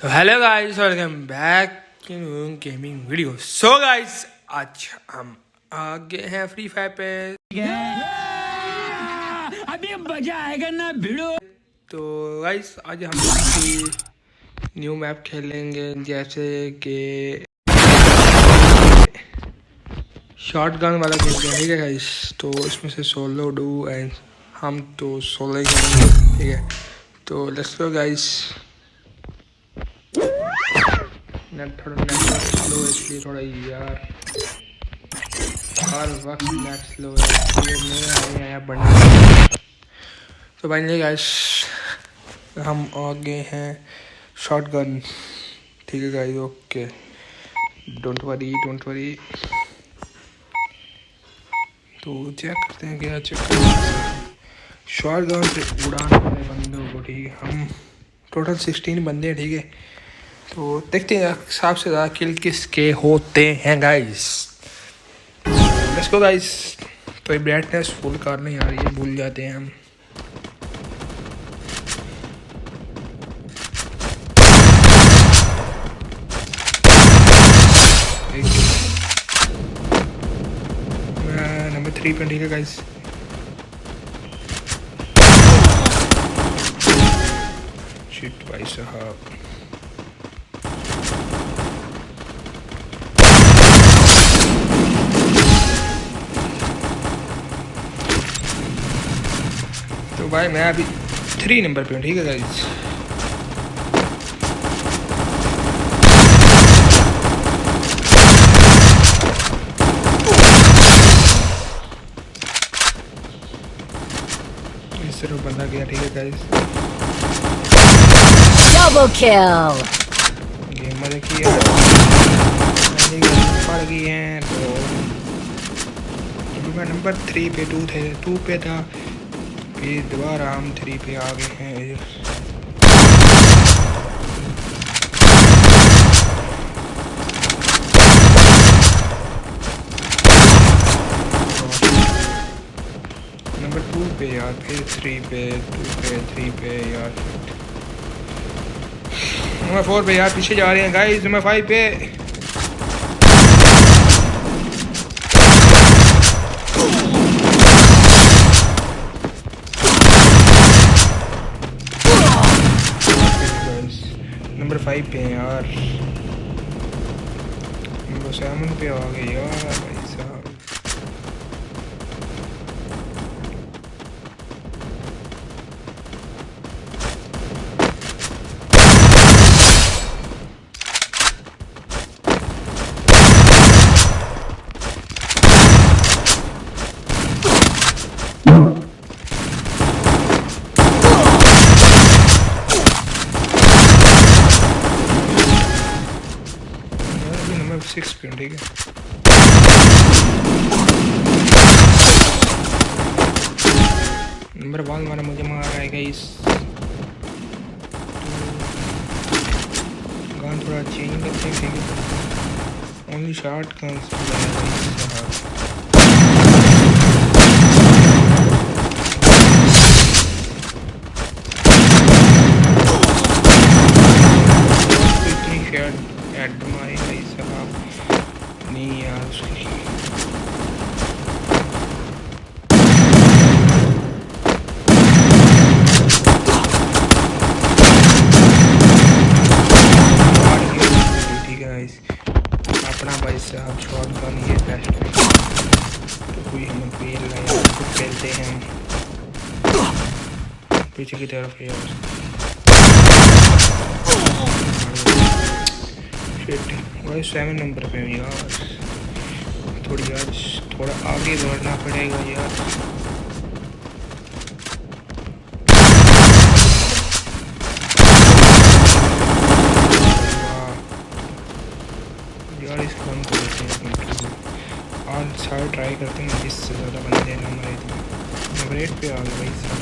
Hello guys, welcome back in gaming video. So guys, आज हम आगे हैं फ्री फायर पे। अभी मजा आएगा ना भिड़ो। तो गाइस, आज हम न्यू मैप खेलेंगे, जैसे कि शॉट गन वाला खेलते हैं। ठीक है गाइस, तो इसमें से सोलो डू एंड हम तो सोलो ही खेलेंगे। ठीक है, तो लेट्स गो गाइस। थोड़ा नेटवर्क स्लो है, इसलिए थोड़ा यार हर वक्त नेट स्लो है, इसलिए मैं आया बढ़ने। तो फाइनली गाइस, हम आगे हैं शॉट गन। ठीक है गाइस, ओके, डोंट वरी। तो चेक करते हैं, क्या चेक करते हैं। शॉट गन से उड़ाने वाले बंदों को, ठीक है, हम टोटल 16 बंदे हैं। ठीक है, तो देखते हैं सबसे ज़्यादा किल किसके होते हैं गाइस। Let's go guys. तो ब्राइटनेस फुल करने यार, ये भूल जाते हैं हम। नंबर 3 पे। ठीक है गाइस, शिट भाई साहब। तो भाई मैं अभी 3 नंबर पे हूँ। ठीक है गाइस, इस तरह बंदा गया। ठीक है गाइस, डबल किल। गेम में देखिए पड़ गई है। तो मैं नंबर 3 पे 2 पे था, फिर दोबारा हम 3 पे आ गए हैं। नंबर 2 पे यार, फिर 3 पे, 2 पे, 3 पे यार, नंबर 4 पे यार, पीछे जा रहे हैं गाइस। नंबर 5 पे नंबर 5 पे यार, नंबर 7 पे आ गए यार भाई साहब। नंबर 6 पे। ठीक है, नंबर 1 वाला मुझे मार रहा है गाइस। गान थोड़ा चेंज करते हैं। ठीक है, ओनली शॉट गन एड मारे भाई साहब। नहीं यार, उसकी अपना भाई साहब शॉट गन ये बेस्ट है। तो कोई हमें पेल लाया तो खेलते हैं पीछे की तरफ है यार। शिट, 7 नंबर पे हूँ यार। थोड़ा आगे बढ़ना पड़ेगा यार। यार इसको हम करते हैं और सारे ट्राई करते हैं, जिससे ज़्यादा बंदे ना मरे। नंबर 8 पे आ गए भाई साहब।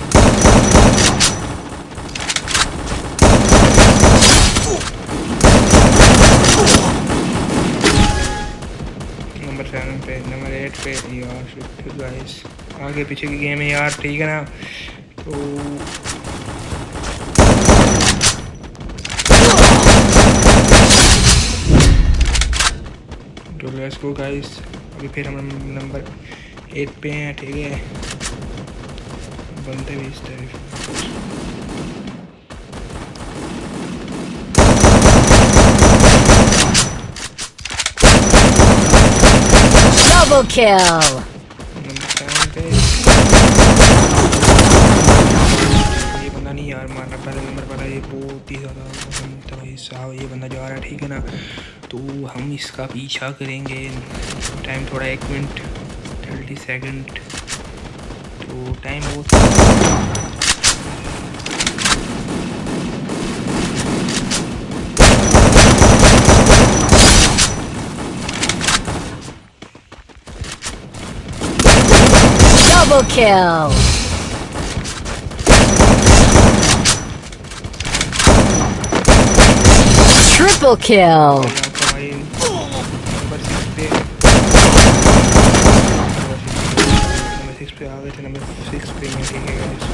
नंबर 7 पे, नंबर 8 पे यार। शिट गाइस, आगे पीछे की गेम है यार। ठीक है ना, तो लेट्स गो गाइस। अभी फिर हम नंबर 8 पे हैं, ठीक है। बनते भी इस तरफ। Double kill. नंबर 7 पे ये बंदा नहीं यार मारना, पहले नंबर पर ये बहुत ही ज़्यादा तो भाई साहब ये बंदा जा रहा है, ठीक है ना। तो हम इसका पीछा करेंगे। टाइम थोड़ा 1 मिनट 30 सेकंड, तो टाइम बहुत Double kill. Triple kill. आपका भाई नंबर 6 पे आ गए थे। नंबर 6 पे मैं, ठीक है गाइस।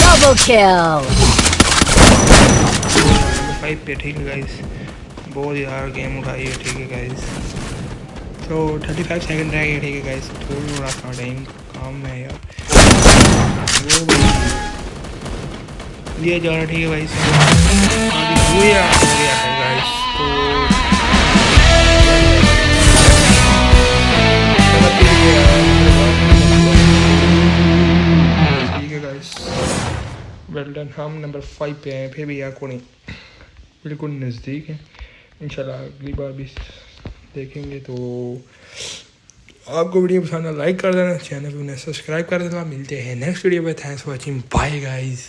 Double kill. नंबर 5 पे, ठीक है गाइस। बहुत यार गेम उठाई है, ठीक है गाइस। तो 35 सेकंड रह गए, ठीक है गाइस। थोड़ा सा टाइम काम है यार। वो भाई ये जा रहा, ठीक है भाई। हो गया है गाइस। तो ठीक है गाइस, वेल डन। हम नंबर 5 पे हैं, फिर भी यार को नहीं, बिल्कुल नज़दीक है। इंशाल्लाह अगली बार भी देखेंगे। तो आपको वीडियो पसंद है लाइक कर देना, चैनल को सब्सक्राइब कर देना। मिलते हैं नेक्स्ट वीडियो में। Thanks for watching, bye guys.